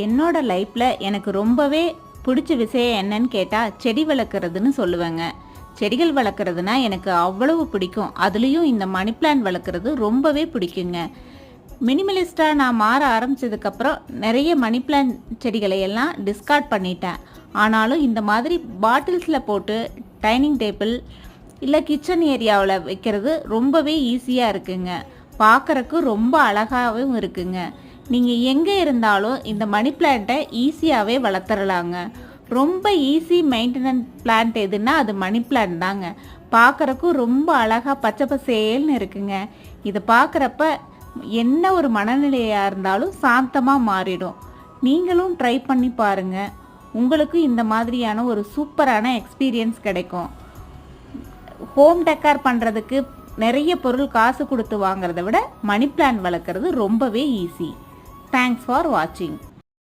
என்னோட லைஃப்பில் எனக்கு ரொம்பவே பிடிச்ச விஷயம் என்னன்னு கேட்டால் செடி வளர்க்குறதுன்னு சொல்லுவேங்க. செடிகள் வளர்க்குறதுனா எனக்கு அவ்வளவு பிடிக்கும். அதுலேயும் இந்த மணி பிளான்ட் வளர்க்குறது ரொம்பவே பிடிக்குங்க. மினிமலிஸ்ட்டாக நான் மாற ஆரம்பித்ததுக்கப்புறம் நிறைய மணி பிளான்ட் செடிகளை எல்லாம் டிஸ்கார்ட் பண்ணிட்டேன். ஆனாலும் இந்த மாதிரி பாட்டில்ஸில் போட்டு டைனிங் டேபிள் இல்லை கிச்சன் ஏரியாவில் வைக்கிறது ரொம்பவே ஈஸியாக இருக்குங்க. பார்க்குறக்கு ரொம்ப அழகாகவும் இருக்குங்க. நீங்கள் எங்கே இருந்தாலும் இந்த மணி பிளான்ட்டை ஈஸியாகவே வளர்த்துறலாங்க. ரொம்ப ஈஸி மெயின்டெனன்ஸ் பிளான்ட் எதுன்னா அது மணி பிளான்ட் தாங்க. பார்க்குறக்கும் ரொம்ப அழகாக பச்சை பசேல்னு இருக்குங்க. இதை பார்க்குறப்ப என்ன ஒரு மனநிலையாக இருந்தாலும் சாந்தமாக மாறிடும். நீங்களும் ட்ரை பண்ணி பாருங்கள். உங்களுக்கு இந்த மாதிரியான ஒரு சூப்பரான எக்ஸ்பீரியன்ஸ் கிடைக்கும். ஹோம் டெக்கார் பண்ணுறதுக்கு நிறைய பொருள் காசு கொடுத்து வாங்குறத விட மணி பிளான்ட் வளர்க்குறது ரொம்பவே ஈஸி. தேங்க்ஸ் ஃபார் வாட்சிங்.